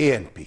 ANP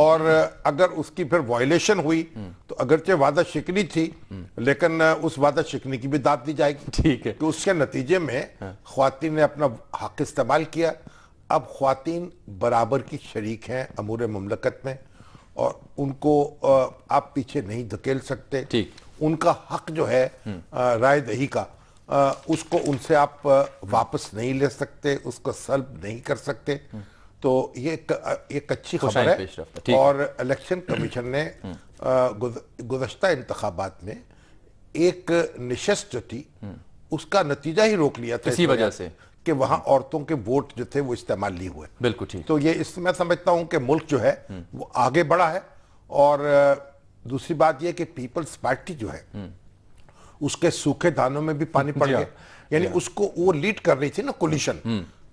اور اگر اس کی پھر وائلیشن ہوئی تو اگرچہ وعدہ شکنی تھی لیکن اس وعدہ شکنی کی بھی داد دی جائے گی ٹھیک ہے کہ اس کے نتیجے میں خواتین نے اپنا حق استعمال کیا. اب خواتین برابر کی شریک ہیں امور مملکت میں اور ان کو آپ پیچھے نہیں دھکیل سکتے. ان کا حق جو ہے رائے دہی کا اس کو ان سے آپ واپس نہیں لے سکتے, اس کو سلب نہیں کر سکتے. تو یہ ایک اچھی خبر ہے اور الیکشن کمیشن نے گزشتہ انتخابات میں ایک نشست جو تھی اس کا نتیجہ ہی روک لیا تھا اسی وجہ سے کہ وہاں عورتوں کے ووٹ جو تھے وہ استعمال نہیں ہوئے. بالکل ٹھیک. تو یہ اس میں سمجھتا ہوں کہ ملک جو ہے وہ آگے بڑھا ہے. اور دوسری بات یہ کہ پیپلز پارٹی جو ہے اس کے سوکھے دانوں میں بھی پانی پڑ گیا, یعنی اس کو وہ لیڈ کر رہی تھی نا کولیشن.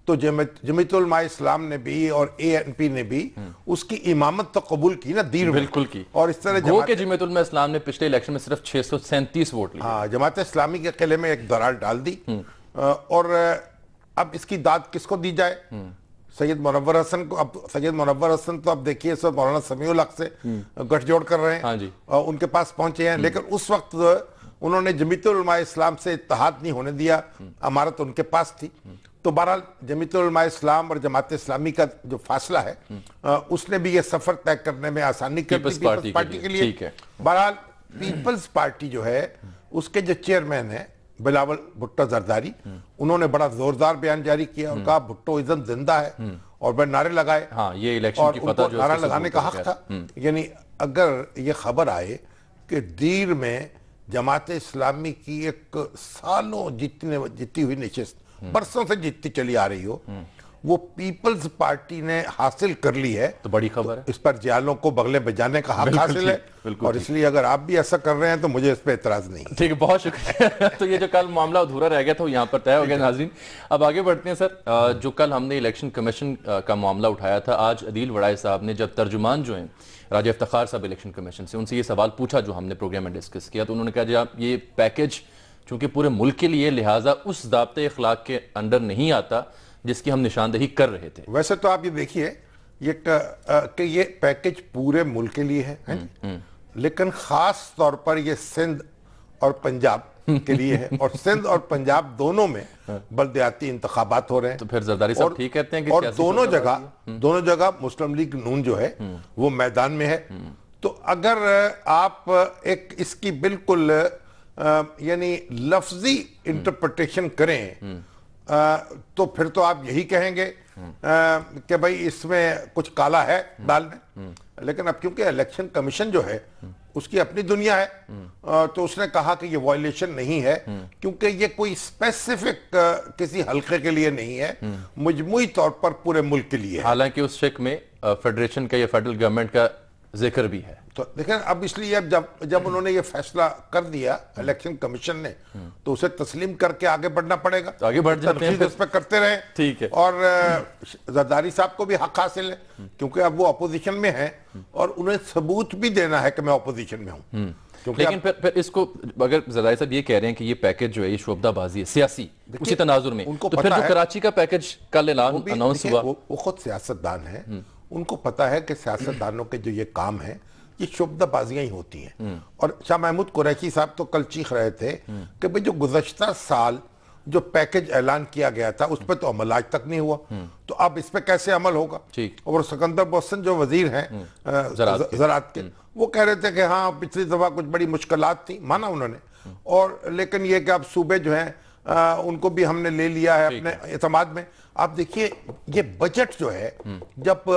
تو جمعیت علماء اسلام نے بھی اور اے این پی نے بھی اس کی امامت تو قبول کی نا دیر میں. بالکل کی. اور اس طرح جمعیت علماء اسلام نے پچھلے الیکشن میں صرف 637 ووٹ لیے. ہاں, جماعت اسلامی کے قلعے میں ایک درار ڈال دی. اور اب اس کی داد کس کو دی جائے؟ سید منور حسن کو. اب سید منور حسن تو اب دیکھیے سب مولانا سمیع الحق سے گٹھ جوڑ کر رہے ہیں, ان کے پاس پہنچے ہیں. لیکن اس وقت انہوں نے جمعیت علماء اسلام سے اتحاد نہیں ہونے دیا, امارت ان کے پاس تھی. تو بہرحال جمعیت علماء اسلام اور جماعت اسلامی کا جو فاصلہ ہے اس نے بھی یہ سفر طے کرنے میں آسانی کر دی پیپلز پارٹی کے لیے. بہرحال پیپلز پارٹی جو ہے اس کے جو چیئرمین ہیں بلاول بھٹو زرداری, انہوں نے بڑا زوردار بیان جاری کیا اور کہا بھٹو ازم زندہ ہے اور بڑے نعرے لگائے. یہ الیکشن کی فتح جو نعرہ لگانے کا حق تھا. یعنی اگر یہ خبر آئے کہ دیر میں جماعت اسلامی کی ایک سالوں جیتی ہوئی نشست برسوں سے جیتتی چلی آ رہی ہو وہ پیپلز پارٹی نے حاصل کر لی ہے تو بڑی خبر ہے. اس پر جیالوں کو بغلیں بجانے کا حق حاصل ہے اور اس لیے اگر آپ بھی ایسا کر رہے ہیں تو مجھے اس پہ اعتراض نہیں. ٹھیک ہے, بہت شکریہ. تو یہ جو کل معاملہ ادھورا رہ گیا تھا وہ یہاں پر طے ہو گیا. ناظرین اب آگے بڑھتے ہیں. سر جو کل ہم نے الیکشن کمیشن کا معاملہ اٹھایا تھا, آج عدیل وڑائے صاحب نے جب ترجمان جو ہیں راجہ افتخار صاحب الیکشن کمیشن سے, ان سے یہ سوال پوچھا جو ہم نے پروگرام میں ڈسکس کیا, تو انہوں نے کہا جب یہ پیکج چونکہ پورے ملک کے لیے لہٰذا اس ضابطۂ اخلاق کے اندر نہیں آتا جس کی ہم نشاندہی کر رہے تھے. ویسے تو آپ یہ دیکھیے کہ یہ پیکج پورے ملک کے لیے ہے لیکن خاص طور پر یہ سندھ اور پنجاب کے لیے ہے اور سندھ اور پنجاب دونوں میں بلدیاتی انتخابات ہو رہے ہیں. تو پھر زرداری صاحب ٹھیک کہتے ہیں کہ اور دونوں جگہ مسلم لیگ نون جو ہے وہ میدان میں ہے. تو اگر آپ ایک اس کی بالکل یعنی لفظی انٹرپریٹیشن کریں تو پھر تو آپ یہی کہیں گے کہ بھئی اس میں کچھ کالا ہے دال میں. لیکن اب کیونکہ الیکشن کمیشن جو ہے اس کی اپنی دنیا ہے تو اس نے کہا کہ یہ وائلیشن نہیں ہے کیونکہ یہ کوئی اسپیسیفک کسی حلقے کے لیے نہیں ہے, مجموعی طور پر پورے ملک کے لیے ہے. حالانکہ اس شک میں فیڈریشن کا یا فیڈرل گورنمنٹ کا ذکر بھی ہے. تو دیکھیں اب اس لیے جب انہوں نے یہ فیصلہ کر دیا الیکشن کمیشن نے تو اسے تسلیم کر کے آگے بڑھنا پڑے گا. آگے بڑھ جاتے ہیں, اس پہ کرتے رہیں. ٹھیک ہے. اور زرداری صاحب کو بھی حق حاصل ہے کیونکہ اب وہ اپوزیشن میں ہیں اور انہیں ثبوت بھی دینا ہے کہ میں اپوزیشن میں ہوں. لیکن پھر اس کو اگر زرداری صاحب یہ کہہ رہے ہیں کہ یہ پیکج جو ہے یہ شعبدہ بازی ہے سیاسی اسی تناظر میں, تو پھر جو کراچی کا پیکج کل اناؤنس ہوا, وہ خود سیاستدان ہیں, ان کو پتا ہے کہ سیاستدانوں کے جو یہ کام ہے یہ شعبدہ بازیاں ہی ہوتی ہیں. اور شاہ محمود قریشی صاحب تو کل چیخ رہے تھے کہ بھئی جو گزشتہ سال جو پیکج اعلان کیا گیا تھا اس پہ تو عمل آج تک نہیں ہوا, تو اب اس پہ کیسے عمل ہوگا. اور سکندر محسن جو وزیر ہیں زراعت کے, وہ کہہ رہے تھے کہ ہاں پچھلی دفعہ کچھ بڑی مشکلات تھیں, مانا انہوں نے, اور لیکن یہ کہ اب صوبے جو ہیں ان کو بھی ہم نے لے لیا ہے اپنے اعتماد میں. آپ دیکھیے یہ بجٹ جو ہے جب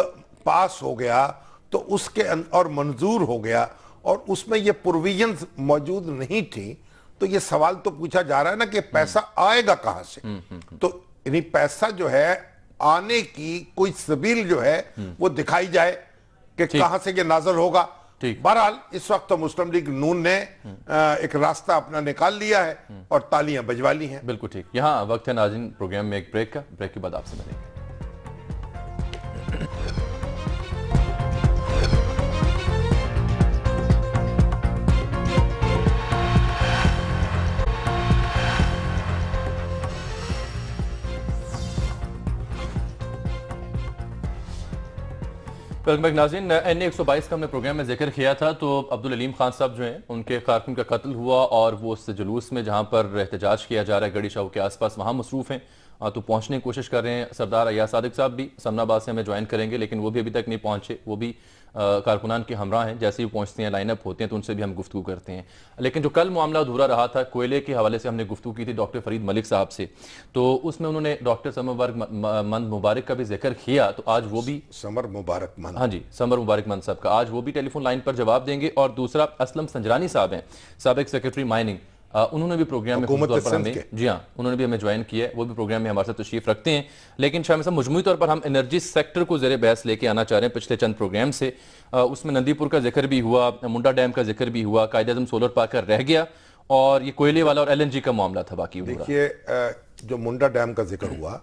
پاس ہو گیا تو اس کے اور منظور ہو گیا اور اس میں یہ پروویژنز موجود نہیں تھی, تو یہ سوال تو پوچھا جا رہا ہے نا کہ پیسہ آئے گا کہاں سے. تو یعنی پیسہ جو ہے آنے کی کوئی سبیل جو ہے وہ دکھائی جائے کہ کہاں سے یہ نازل ہوگا. بہرحال اس وقت تو مسلم لیگ نون نے ایک راستہ اپنا نکال لیا ہے اور تالیاں بجوا لی ہیں. بالکل ٹھیک. یہاں وقت ہے ناظرین پروگرام میں ایک بریک کا, بریک کے بعد آپ سے ملیں گے. ناظرین NA122 کا ہم نے پروگرام میں ذکر کیا تھا، تو عبدالعلیم خان صاحب جو ہیں ان کے کارکن کا قتل ہوا اور وہ اس جلوس میں جہاں پر احتجاج کیا جا رہا ہے گڑی شاہو کے آس پاس، وہاں مصروف ہیں تو پہنچنے کی کوشش کر رہے ہیں۔ سردار ایاز صادق صاحب بھی سمنا آباد سے ہمیں جوائن کریں گے، لیکن وہ بھی ابھی تک نہیں پہنچے، وہ بھی کارکنان کے ہمراہ ہیں، جیسے ہی پہنچتے ہیں لائن اپ ہوتے ہیں تو ان سے بھی ہم گفتگو کرتے ہیں۔ لیکن جو کل معاملہ ادھورا رہا تھا، کوئلے کے حوالے سے ہم نے گفتگو کی تھی ڈاکٹر فرید ملک صاحب سے، تو اس میں انہوں نے ڈاکٹر سمر مند مبارک کا بھی ذکر کیا، تو آج وہ بھی سمر مبارک مند، ہاں جی سمر مبارک مند صاحب کا آج وہ بھی ٹیلی فون لائن پر جواب دیں گے۔ اور دوسرا اسلم سنجرانی صاحب ہیں، سابق سیکرٹری مائننگ، انہوں نے بھی پروگرام میں جی ہاں انہوں نے بھی ہمیں جوائن کیا ہے، وہ بھی پروگرام میں ہمارے ساتھ تشریف رکھتے ہیں۔ لیکن شاہ صاحب مجموعی طور پر ہم انرجی سیکٹر کو زیر بحث لے کے آنا چاہ رہے ہیں پچھلے چند پروگرام سے، اس میں نندی پور کا ذکر بھی ہوا، منڈا ڈیم کا ذکر بھی ہوا، قائد اعظم سولر پارک کا رہ گیا، اور یہ کوئلے والا اور LNG کا معاملہ تھا باقی۔ دیکھیے جو منڈا ڈیم کا ذکر ہوا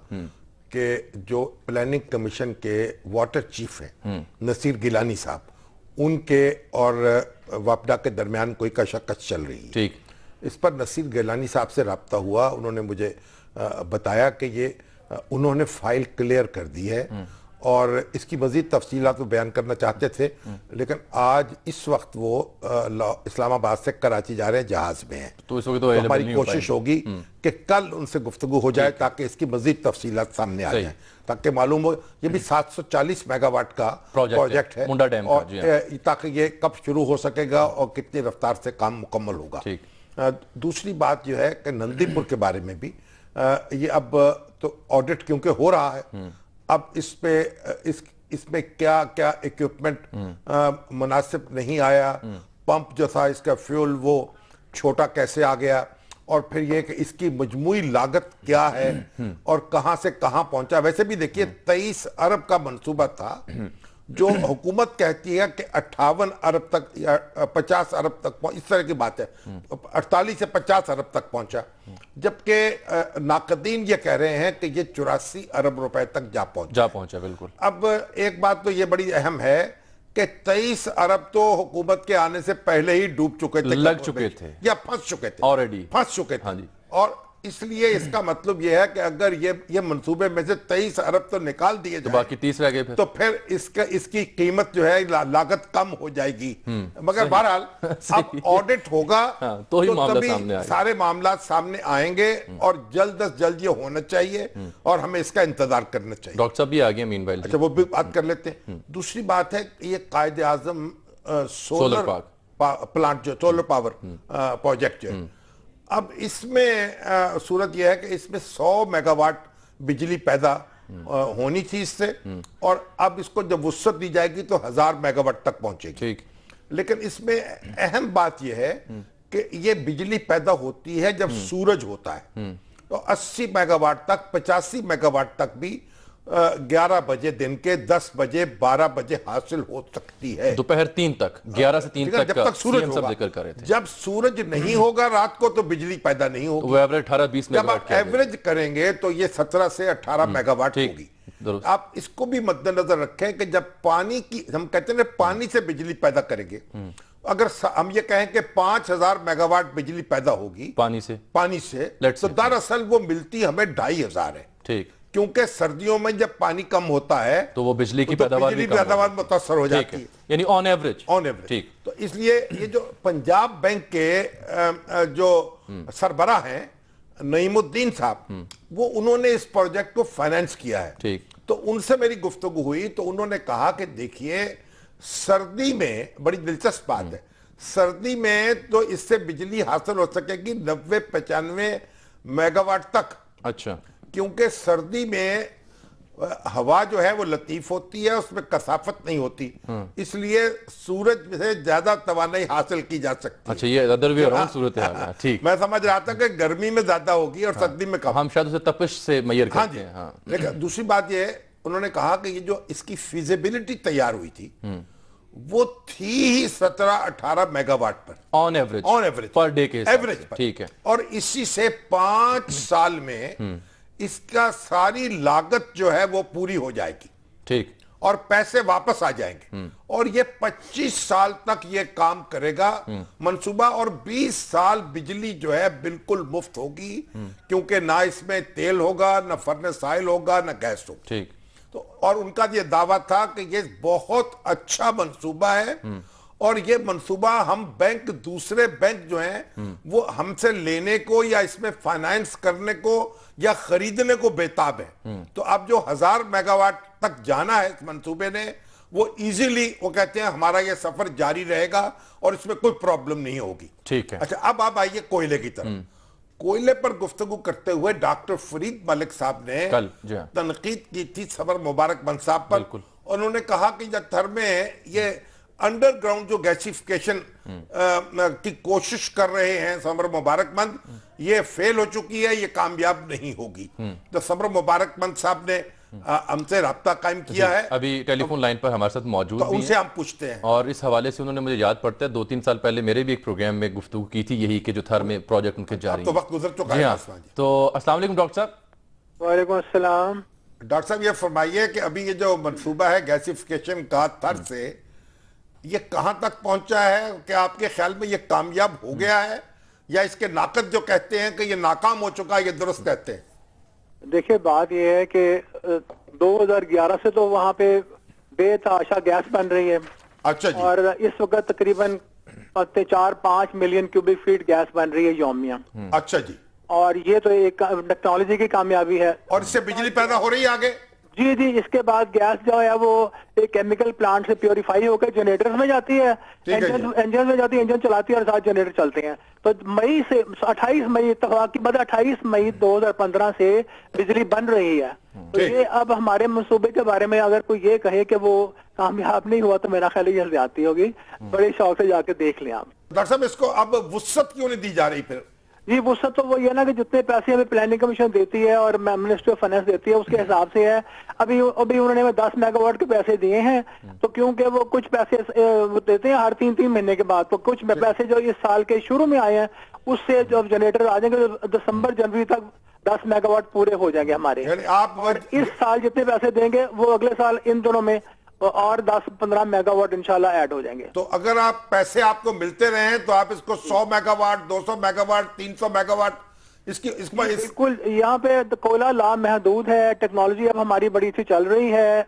کہ جو پلاننگ کمیشن کے واٹر چیف ہیں نصیر گیلانی صاحب، ان کے اور واپڈا کے درمیان کوئی کشاکش چل رہی ہے، ٹھیک، اس پر نصیر گیلانی صاحب سے رابطہ ہوا، انہوں نے مجھے بتایا کہ یہ انہوں نے فائل کلیئر کر دی ہے اور اس کی مزید تفصیلات وہ بیان کرنا چاہتے تھے، لیکن آج اس وقت وہ اسلام آباد سے کراچی جا رہے ہیں، جہاز میں ہیں، تو ہماری کوشش ہوگی کہ کل ان سے گفتگو ہو جائے تاکہ اس کی مزید تفصیلات سامنے آ جائیں، تاکہ معلوم ہو۔ یہ بھی 740 میگا واٹ کا پروجیکٹ ہے اور تاکہ یہ کب شروع ہو سکے گا اور کتنی رفتار سے کام مکمل ہوگا۔ دوسری بات جو ہے کہ نندی پور کے بارے میں بھی یہ اب تو آڈٹ کیونکہ ہو رہا ہے، اب اس پہ اس میں کیا کیا ایکوپمنٹ مناسب نہیں آیا، پمپ جو تھا اس کا فیول وہ چھوٹا کیسے آ گیا، اور پھر یہ کہ اس کی مجموعی لاگت کیا ہے اور کہاں سے کہاں پہنچا۔ ویسے بھی دیکھیے 23 ارب کا منصوبہ تھا جو حکومت کہتی ہے کہ 58 ارب تک یا 50 ارب تک اس طرح کی بات ہے، 48 سے 50 ارب تک پہنچا، جبکہ ناقدین یہ کہہ رہے ہیں کہ یہ 84 ارب روپے تک جا پہنچا۔ بالکل۔ اب ایک بات تو یہ بڑی اہم ہے کہ 23 ارب تو حکومت کے آنے سے پہلے ہی ڈوب چکے تھے، لگ چکے تھے یا پھنس چکے تھے، اور اس لیے اس کا مطلب یہ ہے کہ اگر یہ منصوبے میں سے 23 ارب تو نکال دیے جائیں، باقی 30 رہ گئے، تو پھر اس کی قیمت جو ہے لاگت کم ہو جائے گی۔ مگر بہرحال اب آڈٹ ہوگا تو تبھی سارے معاملات سامنے آئیں گے، اور جلد از جلد یہ ہونا چاہیے اور ہمیں اس کا انتظار کرنا چاہیے۔ ڈاکٹر صاحب بھی آگے مین وائل، اچھا وہ بھی بات کر لیتے ہیں۔ دوسری بات ہے کہ یہ قائد اعظم سولر پلانٹ جو سولر پاور پروجیکٹ جو ہے، اب اس میں صورت یہ ہے کہ اس میں 100 میگا واٹ بجلی پیدا ہونی تھی اس سے، اور اب اس کو جب وسعت دی جائے گی تو 1000 میگا واٹ تک پہنچے گی۔ لیکن اس میں اہم بات یہ ہے کہ یہ بجلی پیدا ہوتی ہے جب سورج ہوتا ہے، تو 80 میگا واٹ تک 85 میگا واٹ تک بھی 11 بجے دن کے 10 بجے 12 بجے حاصل ہو سکتی ہے، دوپہر 3 تک، 11 سے 3 تک جب تک سورج ہوگا۔ جب سورج نہیں ہوگا رات کو تو بجلی پیدا نہیں ہوگی، وہ ایوریج 18-20 میگا واٹ، جب آپ ایوریج کریں گے تو یہ 17 سے 18 میگا واٹ ہوگی۔ آپ اس کو بھی مد نظر رکھیں کہ جب پانی کی، ہم کہتے ہیں پانی سے بجلی پیدا کریں گے، اگر ہم یہ کہیں کہ 5000 میگا واٹ بجلی پیدا ہوگی پانی سے، تو دراصل وہ ملتی ہمیں 2500 ہے، ٹھیک، کیونکہ سردیوں میں جب پانی کم ہوتا ہے تو وہ بجلی کی پیداوار متاثر ہو جاتی ہے، یعنی آن ایوریج، تو اس لیے یہ جو پنجاب بینک کے جو سربراہ ہیں نعیم الدین صاحب، وہ انہوں نے اس پروجیکٹ کو فائنانس کیا ہے، تو ان سے میری گفتگو ہوئی تو انہوں نے کہا کہ دیکھیے سردی میں بڑی دلچسپ بات ہے، سردی میں تو اس سے بجلی حاصل ہو سکے گی 90-95 میگا واٹ تک، اچھا، کیونکہ سردی میں ہوا جو ہے وہ لطیف ہوتی ہے، اس میں کثافت نہیں ہوتی، اس لیے سورج سے زیادہ توانائی حاصل کی جا سکتی ہے۔ اچھا، یہ ادر وے اراؤنڈ صورت ہے، ٹھیک، میں سمجھ رہا تھا کہ گرمی میں زیادہ ہوگی اور سردی میں کم، ہم شاید اسے تپش سے میئر کرتے ہیں۔ لیکن دوسری بات یہ ہے، انہوں نے کہا کہ یہ جو اس کی فیزیبلٹی تیار ہوئی تھی وہ تھی ہی 17-18 mega what per, on average per day کے ایوریج پر، ٹھیک ہے، اور اسی سے 5 سال میں اس کا ساری لاگت جو ہے وہ پوری ہو جائے گی، ٹھیک، اور پیسے واپس آ جائیں گے، اور یہ 25 سال تک یہ کام کرے گا منصوبہ، اور 20 سال بجلی جو ہے بالکل مفت ہوگی، کیونکہ نہ اس میں تیل ہوگا، نہ فرنس آئل ہوگا، نہ گیس ہوگا، ٹھیک، تو اور ان کا یہ دعویٰ تھا کہ یہ بہت اچھا منصوبہ ہے اور یہ منصوبہ ہم بینک دوسرے بینک جو ہیں وہ ہم سے لینے کو یا اس میں فائنانس کرنے کو یا خریدنے کو بےتاب ہے. تو اب جو 1000 میگا واٹ تک جانا ہے اس منصوبے نے وہ ایزیلی وہ کہتے ہیں ہمارا یہ سفر جاری رہے گا اور اس میں کوئی پرابلم نہیں ہوگی. ٹھیک ہے. اچھا اب آپ آئیے کوئلے کی طرف. کوئلے پر گفتگو کرتے ہوئے ڈاکٹر فرید ملک صاحب نے تنقید کی تھی سمر مبارک بند صاحب پر. انہوں نے کہا کہ جب تھر میں یہ انڈر گراؤنڈ جو گیسیفیکیشن کی کوشش کر رہے ہیں سمر مبارک بند یہ فیل ہو چکی ہے, یہ کامیاب نہیں ہوگی. تو سمر مبارک بند صاحب نے ہم سے رابطہ قائم کیا ہے, ابھی ٹیلی فون لائن پر ہمارے ساتھ موجود بھی ہیں, ان سے ہم پوچھتے ہیں. اور اس حوالے سے انہوں نے مجھے یاد پڑتا ہے 2-3 سال پہلے میرے بھی ایک پروگرام میں گفتگو کی تھی یہی کہ جو تھر میں پروجیکٹ ان کے جاری ہیں. تو وقت گزر چکا ہے. تو السلام علیکم ڈاکٹر صاحب. وعلیکم السلام. ڈاکٹر صاحب یہ فرمائیے کہ ابھی یہ جو منصوبہ ہے گیسیفیکیشن کا تھر سے یہ کہاں تک پہنچا ہے کہ آپ کے خیال میں یہ کامیاب ہو گیا ہے یا اس کے ناقد جو کہتے ہیں کہ یہ ناکام ہو چکا ہے یہ درست کہتے ہیں؟ دیکھیں بات یہ ہے کہ 2011 سے تو وہاں پہ بے تحاشا گیس بن رہی ہے. اچھا جی. اور اس وقت تقریباً 4-5 ملین کیوبک فیٹ گیس بن رہی ہے یومیہ. اچھا جی. اور یہ تو ایک ٹیکنالوجی کی کامیابی ہے. اور اس سے بجلی پیدا ہو رہی ہے آگے؟ جی جی. اس کے بعد گیس جو ہے وہ ایک کیمیکل پلانٹ سے پیوریفائی ہو کر جنریٹرز میں جاتی ہے, انجن میں جاتی ہے, انجن چلاتی ہے اور ساتھ جنریٹر چلتے ہیں. تو مئی سے 28 مئی اتفاق کی بعد 28 مئی 2015 سے بجلی بن رہی ہے. تو یہ اب ہمارے منصوبے کے بارے میں اگر کوئی یہ کہے کہ وہ کامیاب نہیں ہوا تو میرا خیال یہ زیادتی ہوگی. بڑے شوق سے جا کے دیکھ لیں آپ. ڈاکٹر صاحب اس کو اب وسعت کیوں نہیں دی جا رہی پھر؟ جی وسعت تو وہ یہ نا کہ جتنے پیسے ہمیں پلاننگ کمیشن دیتی ہے اور منسٹری آف فائنانس دیتی ہے اس کے حساب سے ہے. ابھی انہوں نے 10 میگا واٹ کے پیسے دیے ہیں تو کیونکہ وہ کچھ پیسے دیتے ہیں ہر 3 مہینے کے بعد, تو کچھ پیسے جو اس سال کے شروع میں آئے ہیں اس سے جب جنریٹر آ جائیں گے دسمبر جنوری تک 10 میگا واٹ پورے ہو جائیں گے ہمارے. آپ اس سال جتنے پیسے دیں گے وہ اگلے سال ان دونوں میں اور 10-15 میگا واٹ انشاءاللہ ایڈ ہو جائیں گے. تو اگر آپ پیسے آپ کو ملتے رہیں تو آپ اس کو 100 mega what 200 mega what 300 mega what بالکل. یہاں پہ کوئلہ لامحدود ہے, ٹیکنالوجی اب ہماری بڑی سی چل رہی ہے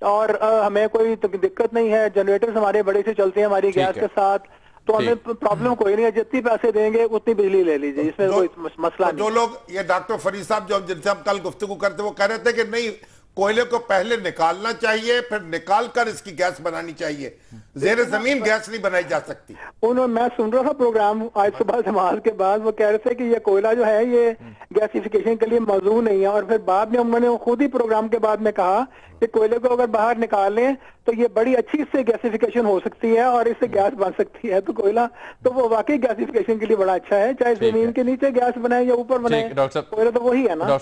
اور ہمیں کوئی دقت نہیں ہے. جنریٹرز ہمارے بڑے سے چلتے ہیں ہماری گیس کے ساتھ, تو ہمیں پرابلم کوئی نہیں ہے. جتنی پیسے دیں گے اتنی بجلی لے لیجیے, اس میں کوئی مسئلہ نہیں. جو لوگ یہ ڈاکٹر فرید صاحب جو جن سے ہم کل گفتگو کرتے وہ کہہ رہے تھے کہ نہیں کوئلے کو پہلے نکالنا چاہیے پھر نکال کر اس کی گیس بنانی چاہیے, زیر زمین گیس نہیں بنائی جا سکتی. میں سن رہا تھا پروگرام آج صبح جماعت کے بعد, وہ کہہ رہے تھے کہ یہ کوئلہ جو ہے یہ گیسیفیکیشن کے لیے موضوع نہیں ہے. اور پھر بعد میں انہوں نے خود ہی پروگرام کے بعد میں کہا کہ کوئلے کو اگر باہر نکال لیں تو یہ بڑی اچھی اس سے گیسیفیکیشن ہو سکتی ہے اور اس سے گیس بن سکتی ہے. تو کوئلہ تو وہ واقعی گیسیفیکیشن کے لیے بڑا اچھا ہے, چاہے زمین کے نیچے گیس بنائے یا اوپر بنائے, کوئلہ تو وہی ہے نا.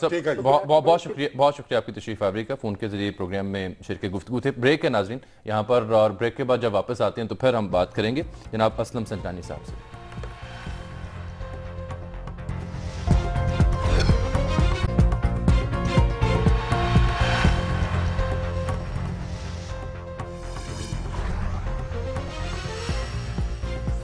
بہت شکریہ آپ کی تشریف آوری کا. فون کے ذریعے پروگرام میں شرکت گفتگو تھے. بریک ہے ناظرین یہاں پر, اور بریک کے بعد جب واپس آتے ہیں تو پھر ہم بات کریں گے جناب اسلم سنجانی صاحب سے.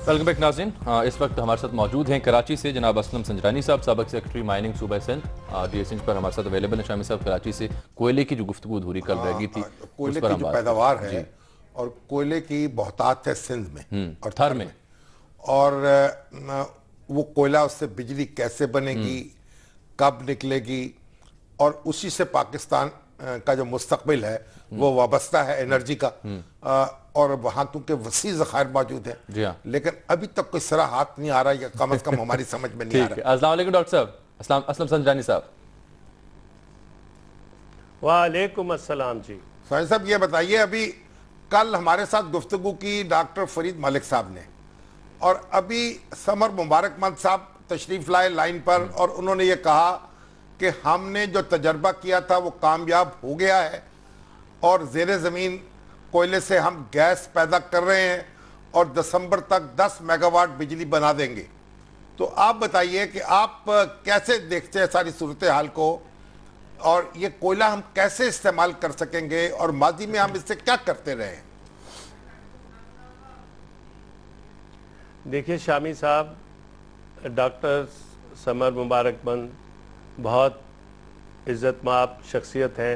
ویلکم بیک ناظرین. اس وقت ہمارے ساتھ موجود ہیں کراچی سے جناب اسلم سنجانی صاحب, سابق سیکرٹری مائننگ صوبہ سندھ. ڈی ایس انچ پر ہمارے ساتھ اویلیبل ہیں. شامی صاحب کراچی سے کوئلے کی جو گفتگو ادھوری کل رہ گئی تھی, کوئلے کی جو پیداوار ہے اور کوئلے کی بہتات ہے سندھ میں اور تھر میں, اور وہ کوئلہ اس سے بجلی کیسے بنے گی, کب نکلے گی, اور اسی سے پاکستان کا جو مستقبل ہے وہ وابستہ ہے انرجی کا, اور وہاں کیونکہ وسیع ذخائر موجود ہیں لیکن ابھی تک کوئی سرا ہاتھ نہیں آ رہا, یا کم از کم ہماری سمجھ میں نہیں آ رہا. السلام علیکم ڈاکٹر صاحب. اسلم سنجانی صاحب. وعلیکم السلام. جی سوائن صاحب یہ بتائیے, ابھی کل ہمارے ساتھ گفتگو کی ڈاکٹر فرید ملک صاحب نے, اور ابھی سمر مبارک بند صاحب تشریف لائے لائن پر, اور انہوں نے یہ کہا کہ ہم نے جو تجربہ کیا تھا وہ کامیاب ہو گیا ہے اور زیر زمین کوئلے سے ہم گیس پیدا کر رہے ہیں اور دسمبر تک 10 میگا واٹ بجلی بنا دیں گے. تو آپ بتائیے کہ آپ کیسے دیکھتے ہیں ساری صورتحال کو, اور یہ کوئلہ ہم کیسے استعمال کر سکیں گے, اور ماضی میں ہم اس سے کیا کرتے رہے ہیں؟ دیکھیے شامی صاحب, ڈاکٹر سمر مبارک بند بہت عزت مآب شخصیت ہیں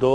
2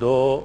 2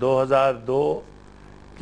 2002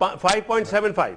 5.75।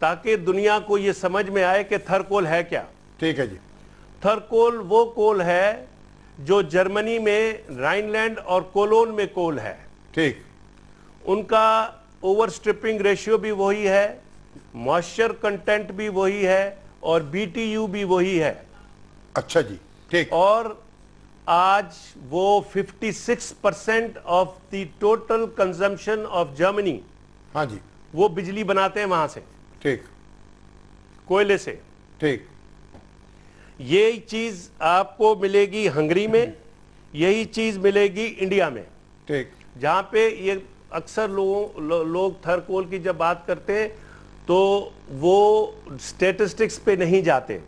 تاکہ دنیا کو یہ سمجھ میں آئے کہ تھر کول ہے کیا. ٹھیک ہے جی. تھر کول وہ کول ہے جو جرمنی میں رائن لینڈ اور کولون میں کول ہے. ٹھیک. ان کا اوور سٹرپنگ ریشیو بھی وہی ہے, موئسچر کنٹینٹ بھی وہی ہے, اور بی ٹی یو بھی وہی ہے. اچھا جی. ٹھیک. اور آج وہ 56% of the total consumption of Germany, ہاں جی, وہ بجلی بناتے ہیں وہاں سے. ٹھیک. کوئلے سے. ٹھیک. یہ چیز آپ کو ملے گی ہنگری میں, یہی چیز ملے گی انڈیا میں. ٹھیک. جہاں پہ یہ اکثر لوگ تھر کول کی جب بات کرتے ہیں تو وہ سٹیٹسٹکس پہ نہیں جاتے.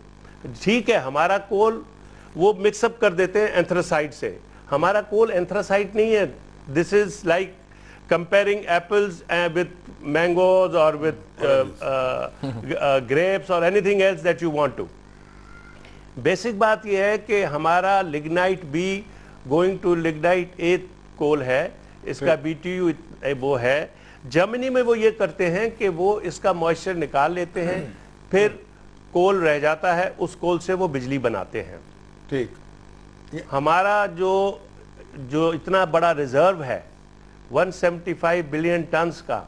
ٹھیک ہے, ہمارا کول وہ مکس اپ کر دیتے ہیں اینتھراسائٹ سے. ہمارا کول اینتھراسائٹ نہیں ہے. This is like comparing apples with mangoes or with grapes or anything else that you want to. Basic بات یہ ہے کہ ہمارا لگنائٹ بھی گوئنگ ٹو لگنائٹ 8 کول ہے, اس کا بی ٹی یو وہ ہے. جرمنی میں وہ یہ کرتے ہیں کہ وہ اس کا موئسچر نکال لیتے ہیں, پھر کول رہ جاتا ہے, اس کول سے وہ بجلی بناتے ہیں. ٹھیک. ہمارا جو اتنا بڑا ریزرو ہے 175 بلین ٹنز کا,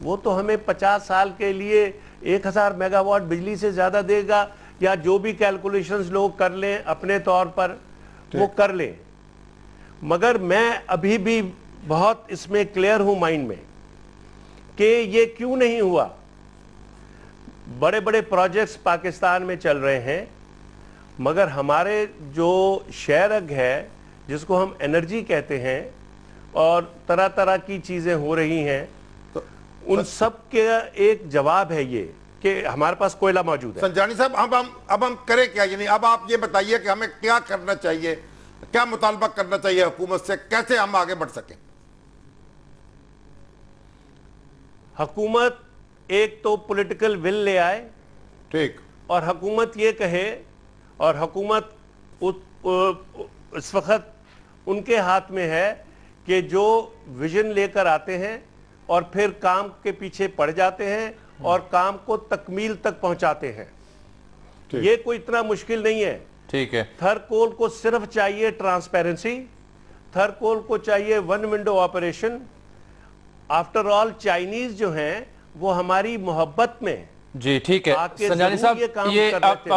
وہ تو ہمیں 50 سال کے لیے 1000 میگا واٹ بجلی سے زیادہ دے گا, یا جو بھی کیلکولیشنز لوگ کر لیں اپنے طور پر وہ کر لیں. مگر میں ابھی بھی بہت اس میں کلیئر ہوں مائنڈ میں کہ یہ کیوں نہیں ہوا. بڑے بڑے پروجیکٹس پاکستان میں چل رہے ہیں, مگر ہمارے جو شیرگ ہے جس کو ہم انرجی کہتے ہیں, اور طرح طرح کی چیزیں ہو رہی ہیں, ان سب کے ایک جواب ہے یہ کہ ہمارے پاس کوئلہ موجود ہے. سنجانی صاحب, اب ہم کریں کیا؟ یعنی اب آپ یہ بتائیے کہ ہمیں کیا کرنا چاہیے, کیا مطالبہ کرنا چاہیے حکومت سے, کیسے ہم آگے بڑھ سکیں؟ حکومت ایک تو پولیٹیکل ول لے آئے. ٹھیک. اور حکومت یہ کہے, اور حکومت اس وقت ان کے ہاتھ میں ہے کہ جو ویژن لے کر آتے ہیں اور پھر کام کے پیچھے پڑ جاتے ہیں اور کام کو تکمیل تک پہنچاتے ہیں. یہ کوئی اتنا مشکل نہیں ہے. ٹھیک ہے. تھر کول کو صرف چاہیے ٹرانسپیرنسی, تھر کول کو چاہیے one window operation. After all Chinese جو ہیں وہ ہماری محبت میں جی ٹھیک ہے سنجانی صاحب یہ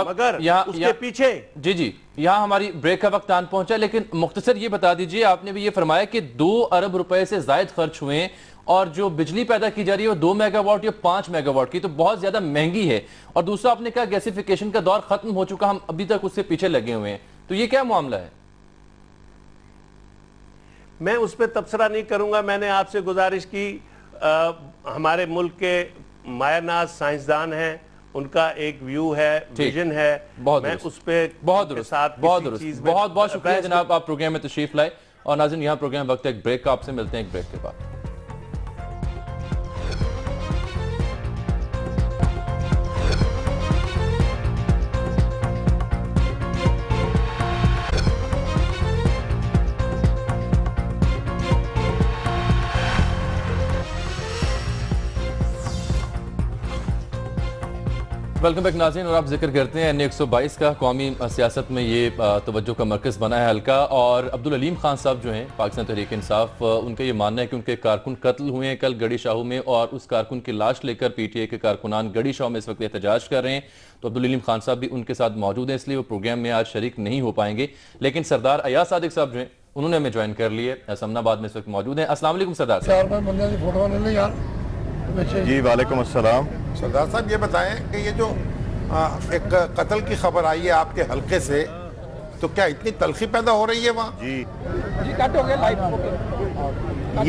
مگر اس کے پیچھے جی یہاں ہماری بریک کا وقت آن پہنچا, لیکن مختصر یہ بتا دیجئے, آپ نے بھی یہ فرمایا کہ 2 ارب روپے سے زائد خرچ ہوئے اور جو بجلی پیدا کی جا رہی ہے وہ 2 میگا واٹ یا 5 میگا واٹ کی, تو بہت زیادہ مہنگی ہے. اور دوسرا آپ نے کہا گیسیفیکیشن کا دور ختم ہو چکا, ہم ابھی تک اس سے پیچھے لگے ہوئے ہیں, تو یہ کیا معاملہ ہے؟ میں اس پہ تبصرہ نہیں کروں گا. میں نے آپ سے گزارش کی, ہمارے ملک کے ماہر ناز سائنسدان ہیں, ان کا ایک ویو ہے, ویژن ہے, میں اس پہ بہت درست بہت بہت شکریہ جناب, آپ پروگرام میں تشریف لائے. اور ناظرین یہاں پروگرام وقت ہے ایک بریک کا, آپ سے ملتے ہیں ایک بریک کے بعد. ویلکم بیک ناظرین, اور آپ ذکر کرتے ہیں N122 کا قومی سیاست میں یہ توجہ کا مرکز بنا ہے حلقہ. اور عبدالعلیم خان صاحب جو ہیں پاکستان تحریک انصاف, ان کا یہ ماننا ہے کہ ان کے کارکن قتل ہوئے ہیں کل گڑی شاہو میں, اور اس کارکن کی لاش لے کر پی ٹی اے کے کارکنان گڑی شاہو میں اس وقت احتجاج کر رہے ہیں. تو عبدالعلیم خان صاحب بھی ان کے ساتھ موجود ہیں, اس لیے وہ پروگرام میں آج شریک نہیں ہو پائیں گے. لیکن سردار ایاز صادق صاحب جو ہیں انہوں نے ہمیں جوائن کر لیے, سمنا آباد میں اس وقت موجود ہیں. السلام علیکم سردار صاحب. جی وعلیکم السلام. سردار صاحب یہ بتائیں کہ یہ جو ایک قتل کی خبر آئی ہے آپ کے حلقے سے, تو کیا اتنی تلخی پیدا ہو رہی ہے وہاں؟ جی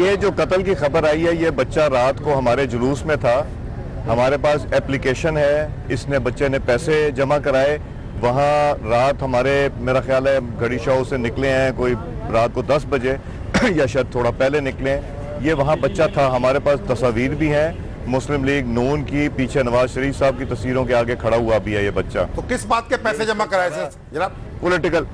یہ جو قتل کی خبر آئی ہے, یہ بچہ رات کو ہمارے جلوس میں تھا. ہمارے پاس اپلیکیشن ہے, اس نے بچے نے پیسے جمع کرائے, وہاں رات ہمارے میرا خیال ہے گڑی شاہو سے نکلے ہیں کوئی رات کو 10 بجے یا شاید تھوڑا پہلے نکلے ہیں. یہ وہاں بچہ تھا. ہمارے پاس تصاویر بھی ہیں مسلم لیگ نون کی, پیچھے نواز شریف صاحب کی تصویروں کے آگے کھڑا ہوا بھی ہے یہ بچہ. تو کس بات کے پیسے جمع کرائے تھے جناب؟ پولیٹیکل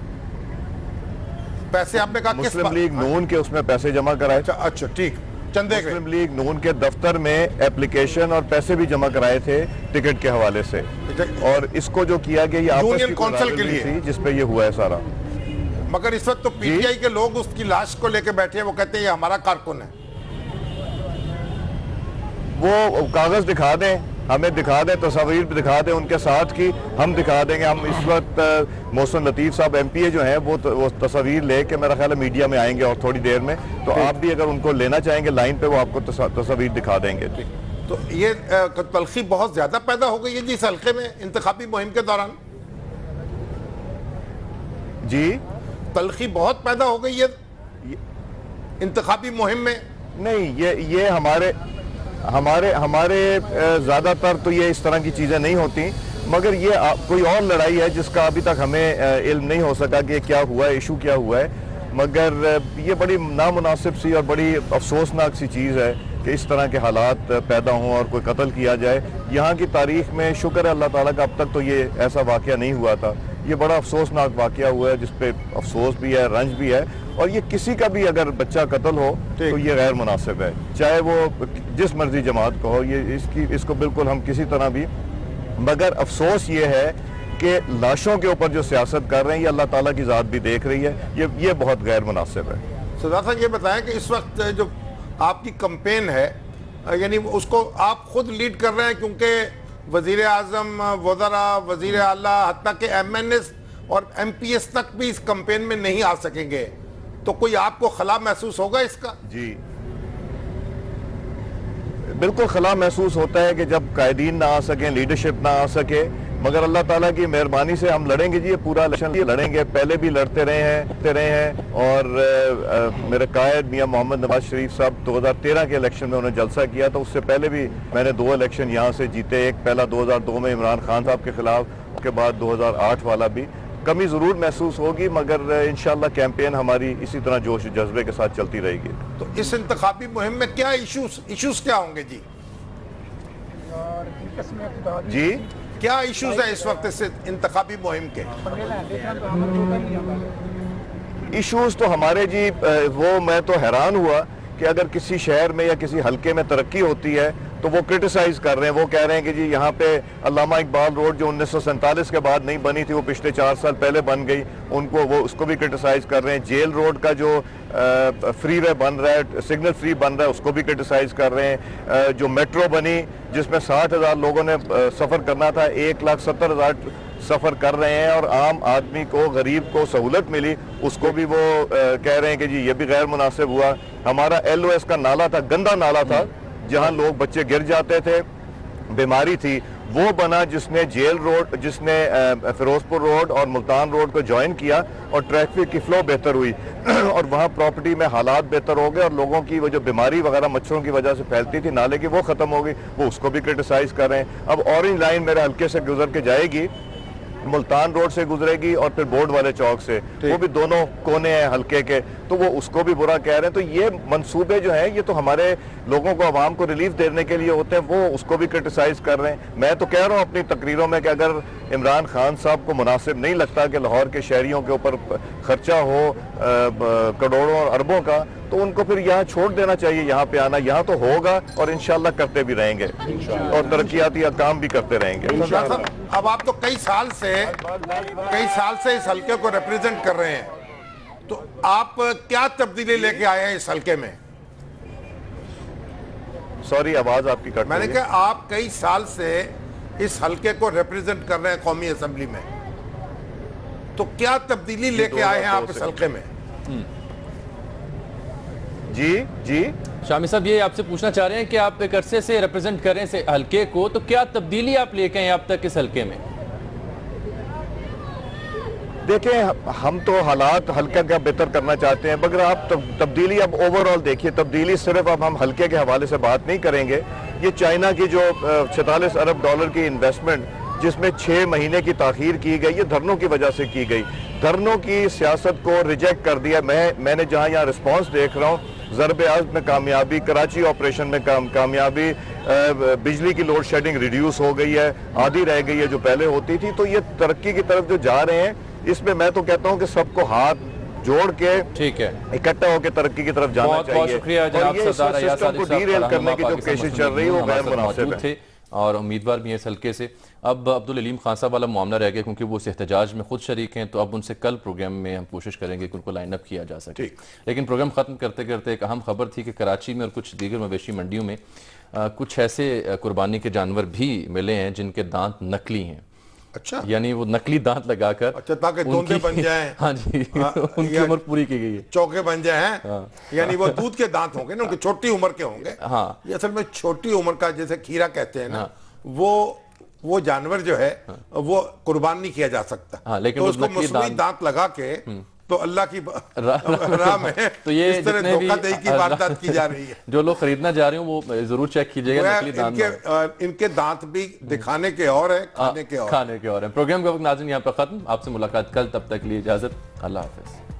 پیسے آپ نے کہا, مسلم لیگ نون کے اس میں پیسے جمع کرائے. اچھا ٹھیک. مسلم لیگ نون کے دفتر میں اپلیکیشن اور پیسے بھی جمع کرائے تھے ٹکٹ کے حوالے سے، اور اس کو جو کیا گیا یہ آپس کی کونسل کے لیے جس پہ یہ ہوا ہے سارا. مگر اس وقت تو پی ٹی آئی کے لوگ اس کی لاش کو لے کے بیٹھے ہیں، وہ کہتے ہیں یہ ہمارا کارکن ہے. وہ کاغذ دکھا دیں، ہمیں دکھا دیں، تصاویر دکھا دیں ان کے ساتھ کی، ہم دکھا دیں گے. ہم اس وقت محسن لطیف صاحب ایم پی اے جو ہیں وہ تصاویر لے کے میرا خیال ہے میڈیا میں آئیں گے اور تھوڑی دیر میں، تو آپ بھی اگر ان کو لینا چاہیں گے لائن پہ وہ آپ کو تصاویر دکھا دیں گے. تو یہ تلخی بہت زیادہ پیدا ہو گئی ہے جی اس حلقے میں انتخابی مہم کے دوران. جی تلخی بہت پیدا ہو گئی ہے انتخابی مہم میں. نہیں، یہ ہمارے زیادہ تر تو یہ اس طرح کی چیزیں نہیں ہوتی، مگر یہ کوئی اور لڑائی ہے جس کا ابھی تک ہمیں علم نہیں ہو سکا کہ کیا ہوا ہے، ایشو کیا ہوا ہے. مگر یہ بڑی نامناسب سی اور بڑی افسوسناک سی چیز ہے کہ اس طرح کے حالات پیدا ہوں اور کوئی قتل کیا جائے. یہاں کی تاریخ میں شکر ہے اللہ تعالیٰ کا اب تک تو یہ ایسا واقعہ نہیں ہوا تھا. یہ بڑا افسوسناک واقعہ ہوا ہے جس پہ افسوس بھی ہے، رنج بھی ہے، اور یہ کسی کا بھی اگر بچہ قتل ہو تو یہ غیر مناسب ہے، چاہے وہ جس مرضی جماعت کو ہو. اس کو بالکل ہم کسی طرح بھی، مگر افسوس یہ ہے کہ لاشوں کے اوپر جو سیاست کر رہے ہیں یہ اللہ تعالیٰ کی ذات بھی دیکھ رہی ہے، یہ بہت غیر مناسب ہے. سردار صاحب یہ بتائیں کہ اس وقت جو آپ کی کمپین ہے، یعنی اس کو آپ خود لیڈ کر رہے ہیں، کیونکہ وزیر اعظم، وزراء، وزیر اعلیٰ، حتیٰ کہ ایم این ایس اور ایم پی ایس تک بھی اس کمپین میں نہیں آ سکیں گے، تو کوئی آپ کو خلا محسوس ہوگا اس کا؟ جی بالکل خلا محسوس ہوتا ہے کہ جب قائدین نہ آ سکیں، لیڈرشپ نہ آ سکے، مگر اللہ تعالیٰ کی مہربانی سے ہم لڑیں گے جی، یہ پورا الیکشن لڑیں گے. پہلے بھی لڑتے رہے ہیں اور میرے قائد میاں محمد نواز شریف صاحب 2013 کے الیکشن میں انہوں نے جلسہ کیا تھا. اس سے پہلے بھی میں نے 2 الیکشن یہاں سے جیتے، ایک پہلا 2002 میں عمران خان صاحب کے خلاف، اس کے بعد 2008 والا بھی. کمی ضرور محسوس ہوگی، مگر انشاءاللہ کیمپین ہماری اسی طرح جوش و جذبے کے ساتھ چلتی رہے گی. تو اس انتخابی مہم میں کیا ایشوز کیا ہوں گے جی؟ جی کیا ایشوز ہیں اس وقت اس انتخابی مہم کے؟ ایشوز تو ہمارے جی وہ میں تو حیران ہوا کہ اگر کسی شہر میں یا کسی حلقے میں ترقی ہوتی ہے تو وہ کرٹیسائز کر رہے ہیں. وہ کہہ رہے ہیں کہ جی یہاں پہ علامہ اقبال روڈ جو 1947 کے بعد نہیں بنی تھی وہ پچھلے 4 سال پہلے بن گئی، وہ اس کو بھی کرٹیسائز کر رہے ہیں. جیل روڈ کا جو فری وے بن رہا ہے، سگنل فری بن رہا ہے، اس کو بھی کرٹیسائز کر رہے ہیں. جو میٹرو بنی جس میں 60,000 لوگوں نے سفر کرنا تھا، 1,70,000 سفر کر رہے ہیں اور عام آدمی کو، غریب کو سہولت ملی، اس کو بھی وہ کہہ رہے ہیں کہ جی یہ بھی غیر مناسب ہوا. ہمارا ایل او ایس کا نالا تھا، گندا نالا تھا جہاں لوگ بچے گر جاتے تھے، بیماری تھی، وہ بنا جس نے جیل روڈ، جس نے فیروز پور روڈ اور ملتان روڈ کو جوائن کیا اور ٹریفک کی فلو بہتر ہوئی اور وہاں پراپرٹی میں حالات بہتر ہو گئے اور لوگوں کی وہ جو بیماری وغیرہ مچھروں کی وجہ سے پھیلتی تھی نالے کی، وہ ختم ہو گئی. وہ اس کو بھی کرٹیسائز کر رہے ہیں. اب اورنج لائن میرے حلقے سے گزر کے جائے گی، ملتان روڈ سے گزرے گی اور پھر بورڈ والے چوک سے، وہ بھی دونوں کونے ہیں حلقے کے، تو وہ اس کو بھی برا کہہ رہے ہیں. تو یہ منصوبے جو ہیں یہ تو ہمارے لوگوں کو، عوام کو ریلیف دینے کے لیے ہوتے ہیں، وہ اس کو بھی کرٹیسائز کر رہے ہیں. میں تو کہہ رہا ہوں اپنی تقریروں میں کہ اگر عمران خان صاحب کو مناسب نہیں لگتا کہ لاہور کے شہریوں کے اوپر خرچہ ہو کروڑوں اور اربوں کا، تو ان کو پھر یہاں چھوڑ دینا چاہیے. یہاں پہ آنا یہاں تو ہوگا اور انشاءاللہ کرتے بھی رہیں گے اور ترقیاتی کام بھی کرتے رہیں گے. اب آپ تو کئی سال سے اس حلقے کو ریپریزنٹ کر رہے ہیں، تو آپ کیا تبدیلی لے کے آئے ہیں اس حلقے میں؟ سوری آواز آپ کی کٹ رہی ہے. میں نے کہا آپ کئی سال سے اس حلقے کو ریپریزنٹ کر رہے ہیں قومی اسمبلی میں، تو کیا تبدیلی لے کے آئے ہیں آپ اس حلقے میں؟ جی شامی صاحب یہ آپ سے پوچھنا چاہ رہے ہیں کہ آپ ایک عرصے سے ریپریزنٹ کر رہے ہیں اس حلقے کو، تو کیا تبدیلی آپ لے کے آئے اب تک اس حلقے میں؟ دیکھیں ہم تو حالات حلقہ کا بہتر کرنا چاہتے ہیں، مگر آپ تبدیلی اب اوورآل دیکھیے. تبدیلی صرف اب ہم حلقے کے حوالے سے بات نہیں کریں گے. یہ چائنا کی جو 46 ارب ڈالر کی انویسٹمنٹ جس میں 6 مہینے کی تاخیر کی گئی، یہ دھرنوں کی وجہ سے کی گئی. دھرنوں کی سیاست کو ریجیکٹ کر دیا. میں نے جہاں یہاں رسپانس دیکھ رہا ہوں، ضرب عزم میں کامیابی، کراچی آپریشن میں کامیابی، بجلی کی لوڈ شیڈنگ ریڈیوس ہو گئی ہے، آدھی رہ گئی ہے جو پہلے ہوتی تھی. تو یہ ترقی کی طرف جو جا رہے ہیں، اس میں میں تو کہتا ہوں کہ سب کو ہاتھ جوڑ کے ٹھیک ہے اکٹھا ہو کے ترقی کی طرف جانا چاہیے. بہت شکریہ جناب سردار ایاز صادق صاحب ڈی ریل کرنے کی جو کوشش چل رہی ہے وہ غیر مناسب ہے اور امیدوار بھی ہیں اس حلقے سے. اب عبدالعلیم خان صاحب والا معاملہ رہ گیا کیونکہ وہ اس احتجاج میں خود شریک ہیں, تو اب ان سے کل پروگرام میں ہم کوشش کریں گے کہ ان کو لائن اپ کیا جا سکے. لیکن پروگرام ختم کرتے کرتے ایک اہم خبر تھی کہ کراچی میں اور کچھ دیگر مویشی منڈیوں میں کچھ ایسے قربانی کے جانور بھی ملے ہیں جن کے دانت نقلی ہیں. اچھا, یعنی وہ نقلی دانت لگا کر اچھا تاکہ دوندے بن جائیں. ہاں جی, ان کی عمر پوری کی گئی ہے, چوکے بن جائیں, یعنی وہ دودھ کے دانت ہوں گے نا, ان کی چھوٹی عمر کے ہوں گے. ہاں, یہ اصل میں چھوٹی عمر کا جیسے کھیرا کہتے ہیں نا, وہ جانور جو ہے وہ قربان نہیں کیا جا سکتا, تو اس کو مصنوعی دانت لگا کے تو اللہ کی راہ میں تو یہ اس طرح دھوکہ دہی کی واردات کی جا رہی ہے. جو لوگ خریدنا جا رہے ہیں وہ ضرور چیک کیجئے گا نقلی دانت. ان کے دانت بھی دکھانے کے اور ہیں, کھانے کے اور ہیں. پروگرام کا وقت ناظرین یہاں پر ختم. آپ سے ملاقات کل, تب تک لیے اجازت, اللہ حافظ.